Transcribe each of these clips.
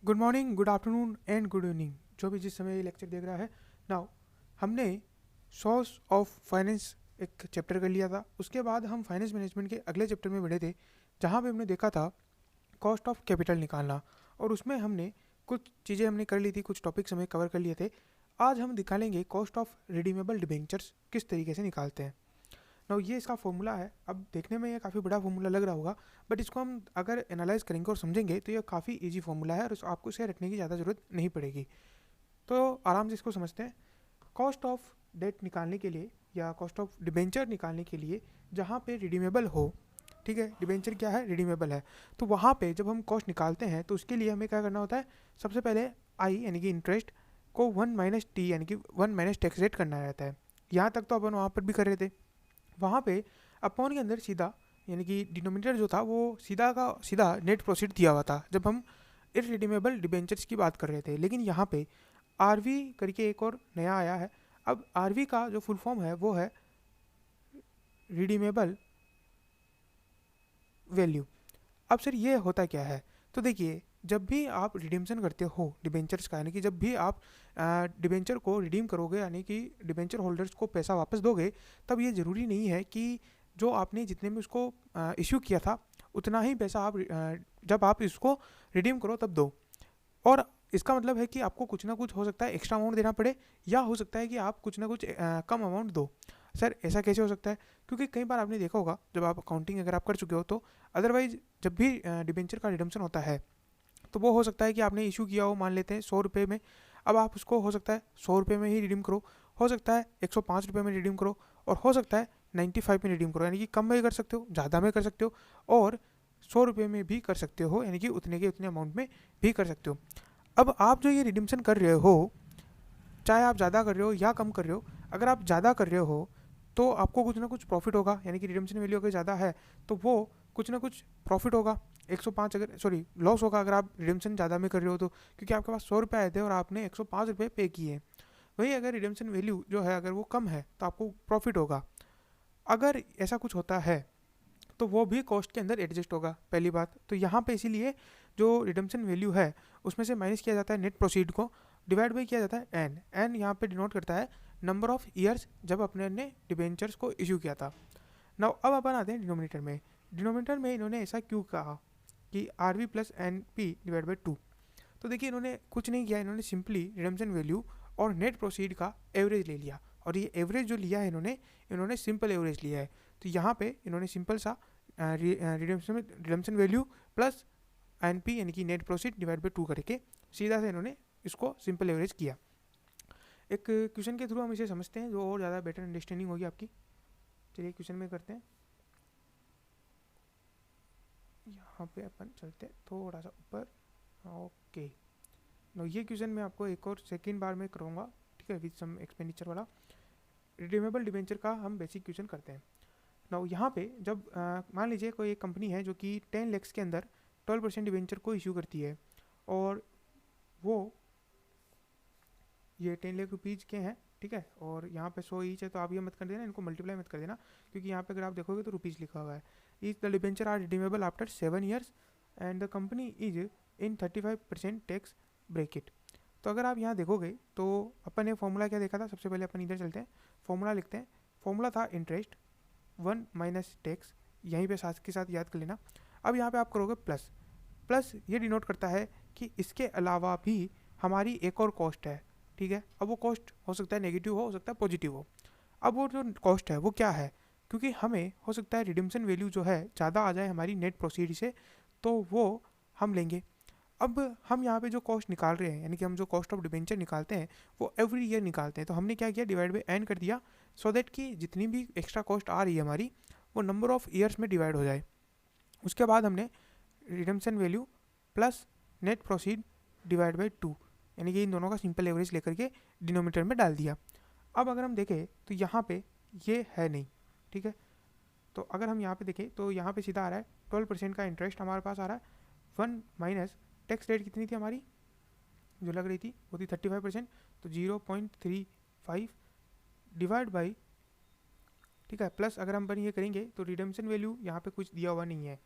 Good morning, good afternoon and good evening, जो भी जिस समय ये लेक्चर देख रहा है। नाउ हमने सोर्स ऑफ फाइनेंस एक चैप्टर कर लिया था। उसके बाद हम फाइनेंस मैनेजमेंट के अगले चैप्टर में बढ़े थे, जहाँ पे हमने देखा था कॉस्ट ऑफ कैपिटल निकालना। और उसमें हमने कुछ चीज़ें हमने कर ली थी, कुछ टॉपिक्स हमें कवर कर लिए थे। आज हम निकालेंगे कॉस्ट ऑफ रिडीमेबल डिबेंचर्स किस तरीके से निकालते हैं। नाउ ये इसका फॉर्मूला है। अब देखने में ये काफ़ी बड़ा फॉर्मूला लग रहा होगा, बट इसको हम अगर एनालाइज करेंगे और समझेंगे तो ये काफ़ी इजी फॉर्मूला है और आपको इसे रटने की ज़्यादा ज़रूरत नहीं पड़ेगी। तो आराम से इसको समझते हैं। कॉस्ट ऑफ डेट निकालने के लिए या कॉस्ट ऑफ डिबेंचर निकालने के लिए जहाँ पे रिडीमेबल हो, ठीक है, डिबेंचर क्या है, रिडीमेबल है, तो वहाँ पे जब हम कॉस्ट निकालते हैं तो उसके लिए हमें क्या करना होता है। सबसे पहले आई यानी कि इंटरेस्ट को 1 - टी यानी कि 1 - टैक्स रेट करना रहता है। यहाँ तक तो अपन वहाँ पर भी कर रहे थे। वहाँ पे अपॉन के अंदर सीधा यानी कि डिनोमिनेटर जो था वो सीधा का सीधा नेट प्रोसीड दिया हुआ था जब हम इररिडीमेबल डिबेंचर्स की बात कर रहे थे। लेकिन यहाँ पे आरवी करके एक और नया आया है। अब आरवी का जो फुल फॉर्म है वो है रिडीमेबल वैल्यू। अब सर ये होता क्या है, तो देखिए, जब भी आप रिडीम्शन करते हो डिबेंचर्स का, यानी कि जब भी आप डिबेंचर को रिडीम करोगे यानी कि डिबेंचर होल्डर्स को पैसा वापस दोगे, तब ये ज़रूरी नहीं है कि जो आपने जितने में उसको इश्यू किया था उतना ही पैसा आप जब आप इसको रिडीम करो तब दो। और इसका मतलब है कि आपको कुछ ना कुछ हो सकता है एक्स्ट्रा अमाउंट देना पड़े, या हो सकता है कि आप कुछ ना कुछ कम अमाउंट दो। सर ऐसा कैसे हो सकता है? क्योंकि कई बार आपने देखा होगा, जब आप अकाउंटिंग अगर आप कर चुके हो तो अदरवाइज जब भी डिबेंचर का रिडम्पशन होता है तो वो हो सकता है कि आपने इशू किया हो, मान लेते हैं 100 रुपये में। अब आप उसको हो सकता है 100 रुपये में ही रिडीम करो, हो सकता है 105 रुपये में रिडीम करो, और हो सकता है 95 में रिडीम करो, यानी कि कम में कर सकते हो, ज़्यादा में कर सकते हो, और 100 रुपये में भी कर सकते हो, यानी कि उतने के उतने अमाउंट में भी कर सकते हो। अब आप जो ये रिडीम्शन कर रहे हो, चाहे आप ज़्यादा कर रहे हो या कम कर रहे हो, अगर आप ज़्यादा कर रहे हो तो आपको कुछ ना कुछ प्रॉफिट होगा, यानी कि रिडम्शन वैल्यू अगर ज़्यादा है तो वो कुछ ना कुछ प्रॉफिट होगा। 105 अगर सॉरी लॉस होगा अगर आप रिडम्शन ज़्यादा में कर रहे हो, तो क्योंकि आपके पास 100 रुपये आए थे और आपने 105 रुपये पे किए। वही अगर रिडम्शन वैल्यू जो है अगर वो कम है तो आपको प्रॉफिट होगा। अगर ऐसा कुछ होता है तो वो भी कॉस्ट के अंदर एडजस्ट होगा, पहली बात तो यहाँ पे। इसीलिए जो रिडम्शन वैल्यू है उसमें से माइनस किया जाता है नेट प्रोसीड को, डिवाइड बाई किया जाता है एन। एन यहाँ पे डिनोट करता है नंबर ऑफ ईयर्स जब अपने ने डिबेंचर्स को इशू किया था। नाउ अब अपन आते हैं डिनोमिनेटर में। डिनोमिनेटर में इन्होंने ऐसा क्यों कहा कि R V plus N P divide by two. तो देखिए, इन्होंने कुछ नहीं किया, इन्होंने सिंपली रिडम्शन वैल्यू और नेट प्रोसीड का एवरेज ले लिया। और ये एवरेज जो लिया है इन्होंने सिंपल एवरेज लिया है। तो यहाँ पे इन्होंने सिंपल सा redemption value plus N P यानी कि net proceed divide by two करके सीधा से इन्होंने इसको सिंपल एवरेज किया। एक क्वेश्चन के थ्रू हम इसे समझते हैं, जो और ज़्यादा बेटर अंडरस्टैंडिंग होगी आपकी। चलिए क्वेश्चन में करते हैं। यहाँ पे अपन चलते हैं थोड़ा सा ऊपर। ओके, नो ये क्वेश्चन मैं आपको एक और सेकेंड बार में करूँगा, ठीक है, विद सम एक्सपेंडिचर वाला। रिडीमेबल डिबेंचर का हम बेसिक क्वेश्चन करते हैं। नाउ यहाँ पे जब मान लीजिए कोई एक कंपनी है जो कि 10 लैक्स के अंदर 12% डिबेंचर को इशू करती है, और वो ये 10 लाख रुपीज़ के हैं, ठीक है, और यहाँ पे 100 ईच है, तो आप ये मत कर देना, इनको मल्टीप्लाई मत कर देना, क्योंकि यहाँ पे अगर आप देखोगे तो रुपीज़ लिखा हुआ है। Is the debenture are redeemable after 7 years and the company is in 35% tax bracket. तो अगर आप यहाँ देखोगे तो अपन ने फॉर्मूला क्या देखा था, सबसे पहले अपन इधर चलते हैं, फॉर्मूला लिखते हैं। फॉर्मूला था इंटरेस्ट 1 - टैक्स, यहीं पे साथ के साथ याद कर लेना। अब यहाँ पे आप करोगे प्लस। प्लस ये डिनोट करता है कि इसके अलावा भी हमारी एक और कॉस्ट है, ठीक है। अब वो कॉस्ट हो सकता है नेगेटिव हो सकता है पॉजिटिव हो। अब वो जो कॉस्ट है वो क्या है, क्योंकि हमें हो सकता है रिडम्शन वैल्यू जो है ज़्यादा आ जाए हमारी नेट प्रोसीड से, तो वो हम लेंगे। अब हम यहाँ पे जो कॉस्ट निकाल रहे हैं, यानी कि हम जो कॉस्ट ऑफ डिबेंचर निकालते हैं वो एवरी ईयर निकालते हैं, तो हमने क्या किया, डिवाइड बाई एन कर दिया, सो दैट कि जितनी भी एक्स्ट्रा कॉस्ट आ रही है हमारी वो नंबर ऑफ ईयर्स में डिवाइड हो जाए। उसके बाद हमने redemption value plus net proceed divide by to, यानी कि इन दोनों का सिंपल एवरेज लेकर के डिनोमीटर में डाल दिया। अब अगर हम देखें तो यहाँ पे ये है नहीं, ठीक है। तो अगर हम यहाँ पे देखें तो यहाँ पे सीधा आ रहा है 12% का इंटरेस्ट हमारे पास आ रहा है। 1 - टैक्स रेट कितनी थी हमारी जो लग रही थी, वो थी 35%, तो 0.35 डिवाइड बाई, ठीक है, प्लस अगर हम ये करेंगे तो रिडम्शन वैल्यू यहाँ पे कुछ दिया हुआ नहीं है,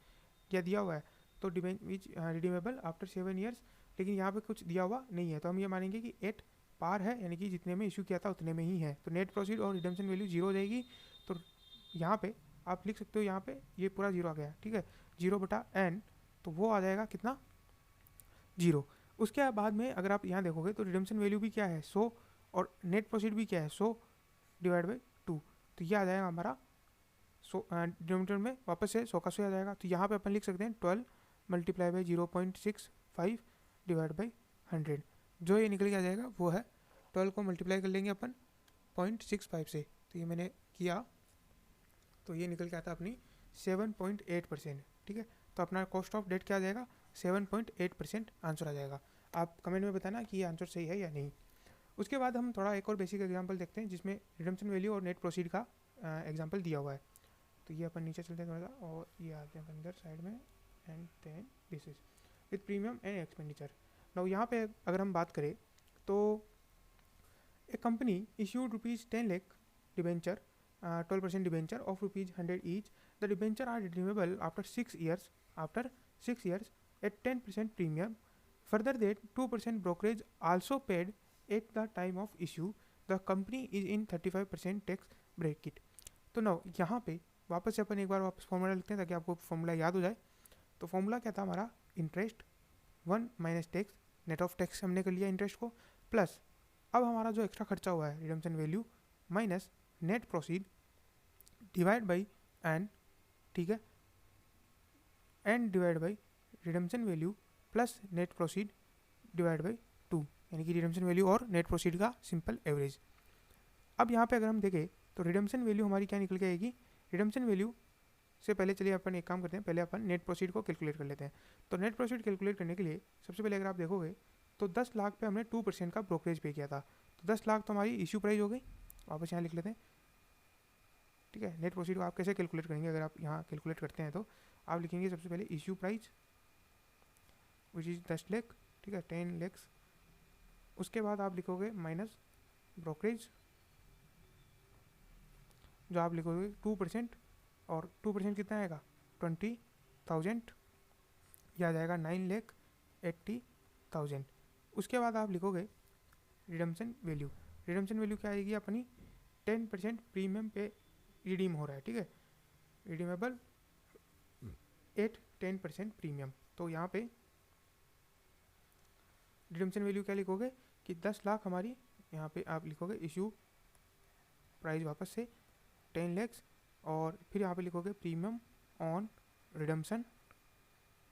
क्या दिया हुआ है, तो विच रिडीमेबल आफ्टर 7 ईयर्स, लेकिन यहाँ पे कुछ दिया हुआ नहीं है, तो हम ये मानेंगे कि एट पार है, यानी कि जितने में इशू किया था उतने में ही है। तो नेट प्रोसीड और रिडम्पशन वैल्यू जीरो हो जाएगी। तो यहाँ पे आप लिख सकते हो, यहाँ पे ये पूरा जीरो आ गया, ठीक है, 0/n, तो वो आ जाएगा कितना, 0। उसके बाद में अगर आप यहाँ देखोगे तो रिडम्पशन वैल्यू भी क्या है, 100, और नेट प्रोसीड भी क्या है, 100/2, तो ये आ जाएगा हमारा 100, डिनोमिनेटर में वापस से 100 का 100 आ जाएगा। तो यहाँ पे अपन लिख सकते हैं 12 × 0.65 / 100, जो ये निकल के आ जाएगा वो है 12 को मल्टीप्लाई कर लेंगे अपन 0.65 से, तो ये मैंने किया, तो ये निकल के आता है अपनी 7.8%, ठीक है। तो अपना कॉस्ट ऑफ डेट क्या आ जाएगा, 7.8% आंसर आ जाएगा। आप कमेंट में बताना कि ये आंसर सही है या नहीं। उसके बाद हम थोड़ा एक और बेसिक एग्जांपल देखते हैं जिसमें रिडम्पशन वैल्यू और नेट प्रोसीड का एग्जांपल दिया हुआ है। तो ये अपन नीचे चलते हैं थोड़ा सा, और ये आते हैं अंदर साइड में, and then this is with premium and expenditure. Now यहाँ पे अगर हम बात करें तो a company issued ₹10 lakh debenture, 12% debenture of ₹100 each. The debenture are redeemable after 6 years, at 10% premium. Further that 2% brokerage also paid at the time of issue. The company is in 35% tax bracket. तो ना यहाँ पे वापस से अपन एक बार वापस formula लिखते हैं ताकि आपको फॉर्मूला याद हो जाए। तो फॉर्मूला क्या था हमारा, interest 1 minus tax, net of tax हमने कर लिया इंटरेस्ट को, प्लस अब हमारा जो एक्स्ट्रा खर्चा हुआ है redemption value minus net proceed divide by N, ठीक है, N divide by redemption value plus net proceed divide by 2, यानी कि रिडम्पशन वैल्यू और नेट प्रोसीड का सिंपल एवरेज। अब यहाँ पे अगर हम देखें तो रिडम्पशन वैल्यू हमारी क्या निकल के आएगी, रिडम्पशन वैल्यू से पहले चलिए अपन एक काम करते हैं, पहले अपन नेट प्रोसीड को कैलकुलेट कर लेते हैं। तो नेट प्रोसीड कैलकुलेट करने के लिए सबसे पहले अगर आप देखोगे तो 10 लाख पे हमने 2% का ब्रोकरेज पे किया था, तो 10 लाख तो हमारी इशू प्राइस हो गई। वापस यहाँ लिख लेते हैं, ठीक है। नेट प्रोसीड को आप कैसे कैलकुलेट करेंगे, अगर आप यहाँ कैलकुलेट करते हैं तो आप लिखेंगे सबसे पहले issue price which is 10 lakh, ठीक है, 10 लाख। उसके बाद आप लिखोगे माइनस ब्रोकरेज, जो आप लिखोगे 2%, और 2% कितना आएगा 20,000, यह आ जाएगा 9,80,000। उसके बाद आप लिखोगे रिडम्पशन वैल्यू, रिडम्पशन वैल्यू क्या आएगी अपनी 10% प्रीमियम पे रिडीम हो रहा है, ठीक है, रिडीमेबल एट 10% प्रीमियम। तो यहाँ पे रिडम्पशन वैल्यू क्या लिखोगे कि 10 लाख हमारी, यहाँ पे आप लिखोगे इशू प्राइस वापस से 10 लाख, और फिर यहाँ पे लिखोगे प्रीमियम ऑन रिडम्पशन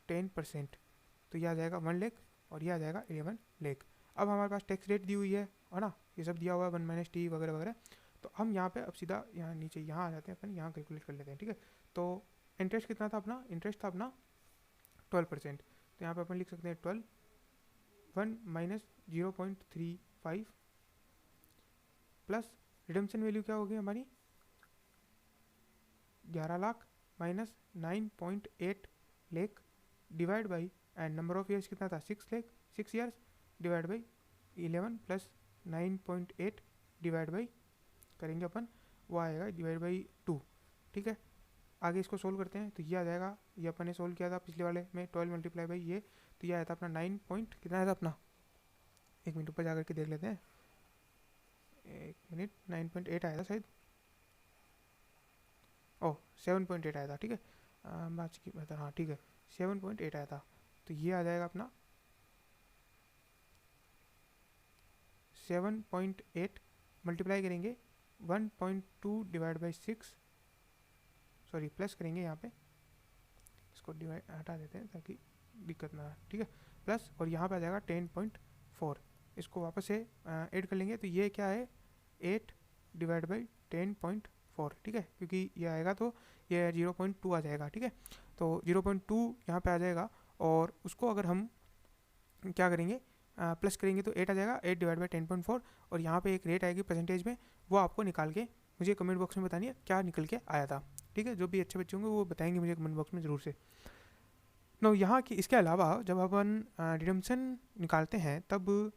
10%, तो यह आ जाएगा 1 लाख, और यह आ जाएगा 11 लाख। अब हमारे पास टैक्स रेट दी हुई है ना, ये सब दिया हुआ है 1 - T वगैरह वगैरह। तो हम यहाँ पे अब सीधा यहाँ नीचे यहाँ आ जाते हैं, अपन यहाँ कैलकुलेट कर लेते हैं, ठीक है। तो इंटरेस्ट कितना था अपना, इंटरेस्ट था अपना 12%, तो यहाँ पे अपन लिख सकते हैं 12, 1 - 0.35 प्लस रिडम्पशन वैल्यू क्या होगी हमारी 11 lakh minus 9.8 lakh divide by, and number of years कितना था 6 lakh, 6 years divide by 11 plus 9.8 divide by करेंगे अपन, वो आएगा डिवाइड बाई 2, ठीक है। आगे इसको सोल्व करते हैं, तो ये आ जाएगा, ये अपन ने सोल्व किया था पिछले वाले में 12 मल्टीप्लाई बाई ये, तो ये आया था अपना 9 पॉइंट कितना आया था अपना, एक मिनट ऊपर जाकर के देख लेते हैं, एक मिनट, 9.8 आया था शायद, ओह 7.8 आया था, ठीक है, मार्च की बेहतर, हाँ ठीक है 7.8 आया था। तो ये आ जाएगा अपना 7.8 मल्टीप्लाई करेंगे 1.2 डिवाइड बाई 6, सॉरी प्लस करेंगे यहाँ पे, इसको डिवाइड हटा देते हैं ताकि दिक्कत ना आए, ठीक है, प्लस, और यहाँ पे आ जाएगा 10.4, इसको वापस से ऐड कर लेंगे, तो ये क्या है 8 डिवाइड बाई 10.4, ठीक है, क्योंकि ये आएगा तो ये 0.2 आ जाएगा, ठीक है। तो 0.2 यहाँ पे आ जाएगा, और उसको अगर हम क्या करेंगे प्लस करेंगे तो 8 आ जाएगा, 8 डिवाइड बाई 10.4, और यहाँ पे एक रेट आएगी परसेंटेज में, वो आपको निकाल के मुझे कमेंट बॉक्स में बतानी है क्या निकल के आया था, ठीक है। जो भी अच्छे बच्चे होंगे वो बताएंगे मुझे कमेंट बॉक्स में ज़रूर से। नो यहाँ की इसके अलावा जब अपन रिडम्पशन निकालते हैं तब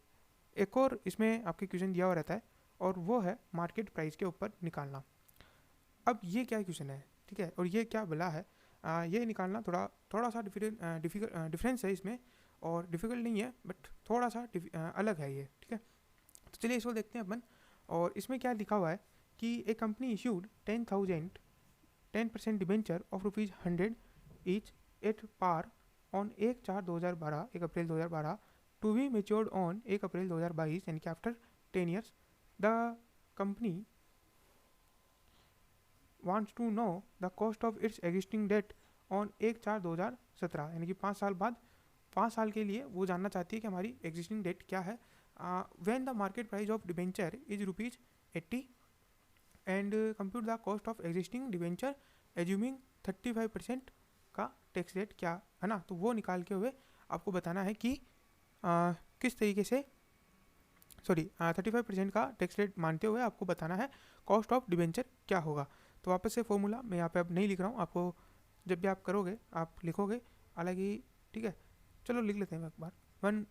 एक और इसमें आपके क्वेश्चन दिया हुआ रहता है, और वो है मार्केट प्राइस के ऊपर निकालना। अब ये क्या क्वेश्चन है, ठीक है, और ये क्या बला है, ये निकालना थोड़ा सा डिफरेंस है इसमें, और डिफ़िकल्ट नहीं है बट थोड़ा सा अलग है ये, ठीक है। तो चलिए इसको देखते हैं अपन। और इसमें क्या लिखा हुआ है कि a company issued 10% debenture of ₹100 each at par on 1/4/2012, 1 April 2012, to be matured on 1 April 2022, यानी कि after 10 years. The company wants to know the cost of its existing debt on 1/4/2017, यानी कि 5 साल बाद, 5 साल के लिए वो जानना चाहती है कि हमारी एग्जिस्टिंग डेट क्या है। When the market price of debenture is ₹80 and compute the cost of existing debenture assuming 35% का टैक्स रेट क्या है ना, तो वो निकाल के हुए आपको बताना है कि किस तरीके से 35% का टैक्स रेट मानते हुए आपको बताना है कॉस्ट ऑफ डिबेंचर क्या होगा। तो वापस से फॉर्मूला मैं यहाँ पे अब नहीं लिख रहा हूँ, आपको जब भी आप करोगे आप लिखोगे, हालांकि ठीक है चलो लिख लेते हैं एक बार। 1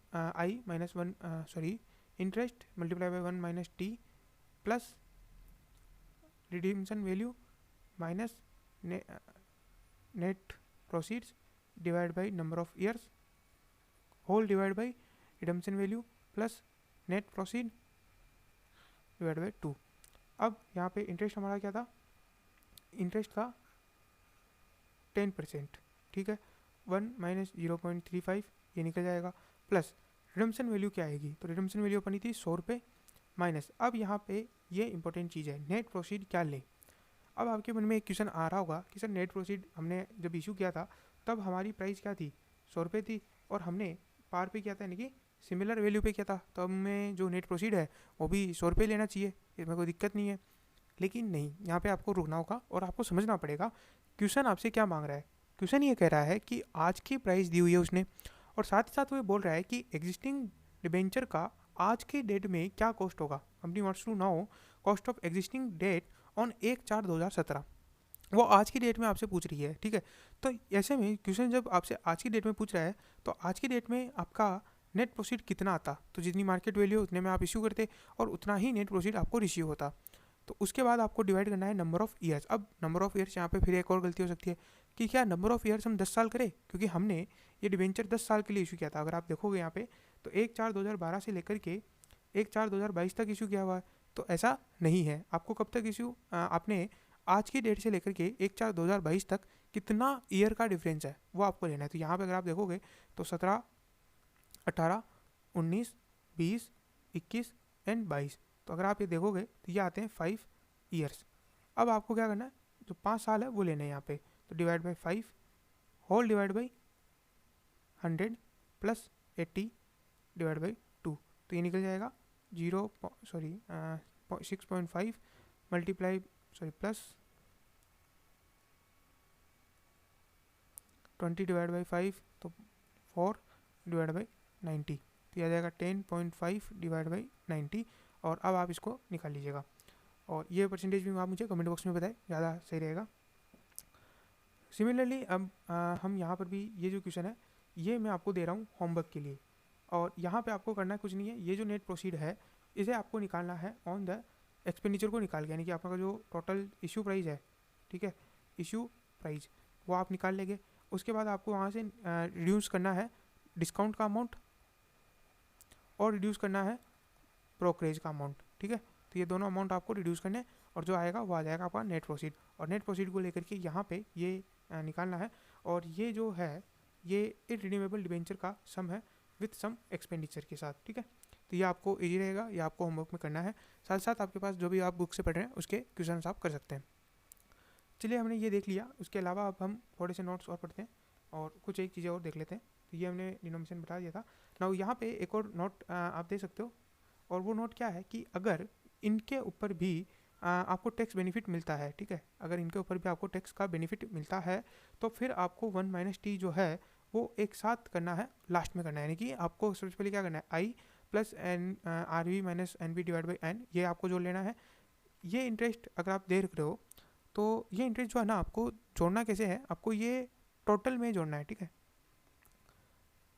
interest multiply by 1 minus T plus redemption value minus net proceeds divide by number of years whole divide by redemption value plus net proceed divide by 2। अब यहाँ पे इंटरेस्ट हमारा क्या था, इंटरेस्ट था 10%, ठीक है। 1 माइनस 0.35 ये निकल जाएगा, प्लस रिडम्पशन वैल्यू क्या आएगी, तो रिडम्पशन वैल्यू अपनी थी ₹100 माइनस, अब यहाँ पे ये इंपॉर्टेंट चीज़ है, नेट प्रोसीड क्या लें। अब आपके मन में एक क्वेश्चन आ रहा होगा कि सर नेट प्रोसीड हमने जब इशू किया था तब हमारी प्राइस क्या थी, ₹100 थी, और हमने पार पे किया था यानी कि सिमिलर वैल्यू पे किया था, तो हमें जो नेट प्रोसीड है वो भी ₹100 लेना चाहिए, इसमें कोई दिक्कत नहीं है। लेकिन नहीं, यहाँ पे आपको रुकना होगा और आपको समझना पड़ेगा क्वेश्चन आपसे क्या मांग रहा है। क्वेश्चन ये कह रहा है कि आज की प्राइस दी हुई है उसने, और साथ ही साथ वो बोल रहा है कि एग्जिस्टिंग डिबेंचर का आज के डेट में क्या कॉस्ट होगा। Company wants to know cost of existing debt on 1/4/2017, वो आज की डेट में आपसे पूछ रही है, ठीक है। तो ऐसे में क्वेश्चन जब आपसे आज की डेट में पूछ रहा है तो आज की डेट में आपका नेट प्रोसीड कितना आता, तो जितनी मार्केट वैल्यू उतने में आप इश्यू करते और उतना ही नेट प्रोसीड आपको रिसीव होता। तो उसके बाद आपको डिवाइड करना है नंबर ऑफ ईयर्स। अब नंबर ऑफ ईयर्स यहाँ पे फिर एक और गलती हो सकती है कि क्या नंबर ऑफ ईयर्स हम 10 साल करें, क्योंकि हमने ये डिबेंचर 10 साल के लिए इशू किया था। अगर आप देखोगे यहाँ पे तो 1/4/2012 से लेकर के 1/4/2022 तक इशू किया हुआ है, तो ऐसा नहीं है। आपको कब तक इशू, आपने आज की डेट से लेकर के 1/4/2022 तक कितना ईयर का डिफरेंस है वो आपको लेना है। तो यहाँ पे अगर आप देखोगे तो 17, 18, 19, 20, 21 एंड 22, तो अगर आप ये देखोगे तो ये आते हैं 5 ईयर्स। अब आपको क्या करना है, जो 5 साल है वो लेना है यहाँ पे, तो divide by 5 whole divide by 100 plus 80 divide by 2, तो ये निकल जाएगा 6.5 मल्टीप्लाई प्लस 20 डिवाइड बाई 5, तो 4 डिवाइड बाई 90, तो यह आ जाएगा 10.5 डिवाइड बाई 90। और अब आप इसको निकाल लीजिएगा, और ये परसेंटेज भी आप मुझे कमेंट बॉक्स में बताएं, ज़्यादा सही रहेगा। सिमिलरली अब हम यहाँ पर भी ये जो क्वेश्चन है ये मैं आपको दे रहा हूँ होमवर्क के लिए, और यहाँ पे आपको करना कुछ नहीं है, ये जो नेट प्रोसीड है इसे आपको निकालना है ऑन द एक्सपेंडिचर को निकाल के, यानी कि आपका जो टोटल इशू प्राइस है, ठीक है, इशू प्राइस वो आप निकाल लेंगे। उसके बाद आपको वहाँ से रिड्यूस करना है डिस्काउंट का अमाउंट और रिड्यूस करना है ब्रोकरेज का अमाउंट, ठीक है। तो ये दोनों अमाउंट आपको रिड्यूस करने हैं और जो आएगा वो आ जाएगा आपका नेट प्रोसीड, और नेट प्रोसीड को लेकर के यहाँ पे ये निकालना है, और ये जो है ये इररिडीमेबल डिबेंचर का सम है विथ सम एक्सपेंडिचर के साथ, ठीक है। तो ये आपको इजी रहेगा, ये आपको होमवर्क में करना है, साथ साथ आपके पास जो भी आप बुक से पढ़ रहे हैं उसके क्वेश्चन आप कर सकते हैं। चलिए हमने ये देख लिया, उसके अलावा अब हम थोड़े से नोट्स और पढ़ते हैं और कुछ एक चीज़ें और देख लेते हैं। तो ये हमने डिनोमिनेशन बता दिया था ना, यहाँ पे एक और नोट आप देख सकते हो, और वो नोट क्या है कि अगर इनके ऊपर भी आपको टैक्स बेनिफिट मिलता है, ठीक है, अगर इनके ऊपर भी आपको टैक्स का बेनिफिट मिलता है तो फिर आपको 1 माइनस टी जो है वो एक साथ करना है, लास्ट में करना है, यानी कि आपको सबसे पहले क्या करना है, I plus N R V minus N B divide by N, ये आपको जोड़ लेना है। ये इंटरेस्ट अगर आप देख रहे हो तो ये इंटरेस्ट जो है ना आपको जोड़ना कैसे है, आपको ये टोटल में जोड़ना है, ठीक है,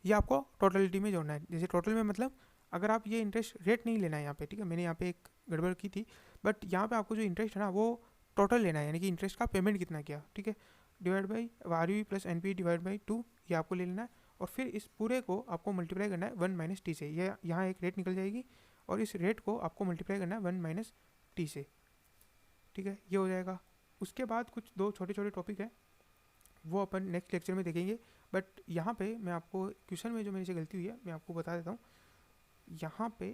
ये आपको टोटलिटी में जोड़ना है। जैसे टोटल में मतलब अगर आप ये इंटरेस्ट रेट नहीं लेना है यहाँ पे, ठीक है, मैंने यहाँ पे एक गड़बड़ की थी, बट यहाँ पे आपको जो इंटरेस्ट है ना वो टोटल लेना है, यानी कि इंटरेस्ट का पेमेंट कितना किया, ठीक है, divide by R V plus N P divide by 2, ये आपको ले लेना है। और फिर इस पूरे को आपको मल्टीप्लाई करना है 1 माइनस टी से। ये यहाँ एक रेट निकल जाएगी और इस रेट को आपको मल्टीप्लाई करना है 1 माइनस टी से, ठीक है, ये हो जाएगा। उसके बाद कुछ दो छोटे छोटे टॉपिक है वो अपन नेक्स्ट लेक्चर में देखेंगे, बट यहाँ पे मैं आपको क्वेश्चन में जो मेरे से गलती हुई है मैं आपको बता देता हूँ। यहाँ पे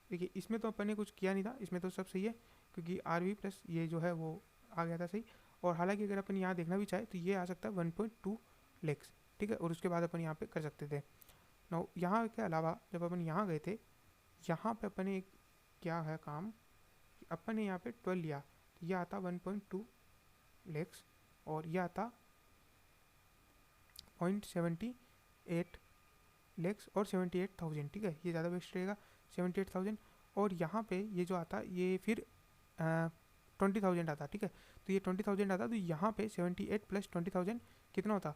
देखिए इसमें तो अपन ने कुछ किया नहीं था, इसमें तो सब सही है क्योंकि आर वी प्लस ये जो है वो आ गया था सही। और हालांकि अगर अपन यहाँ देखना भी चाहे तो ये आ सकता है 1.2 लेक्स, ठीक है, और उसके बाद अपन यहाँ पे कर सकते थे। नो यहाँ के अलावा जब अपन यहाँ गए थे, यहाँ पे अपन ने क्या है काम, अपन ने यहाँ पे 12 लिया तो यह आता 1.2 लेक्स और यह आता 0.78 लेक्स और 78,000, ठीक है, ये ज़्यादा बेस्ट रहेगा 78,000। और यहाँ पे ये जो आता ये फिर 20,000 आता, ठीक है, तो ये 20,000 आता तो यहाँ पे 78 प्लस 20,000 कितना होता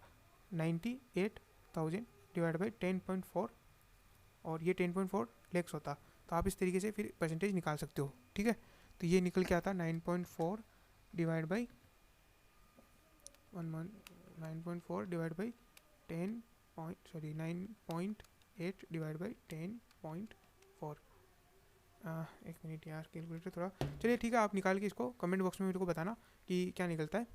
98,000 डिवाइड बाई 10.4 और ये 10.4 लेक्स होता। तो आप इस तरीके से फिर परसेंटेज निकाल सकते हो, ठीक है। तो ये निकल के आता 9.4 divide by 9.4 divide by 9.8 divide by 10.4। एक मिनट यार, कैलकुलेटर थोड़ा, चलिए ठीक है, आप निकाल के इसको कमेंट बॉक्स में मेरे को बताना कि क्या निकलता है।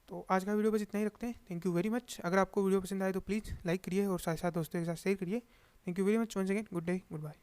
तो आज का वीडियो बस इतना ही रखते हैं। Thank you very much. अगर आपको वीडियो पसंद आए तो प्लीज़ लाइक करिए और साथ साथ दोस्तों के साथ शेयर करिए। Thank you very much once again, good day, good bye.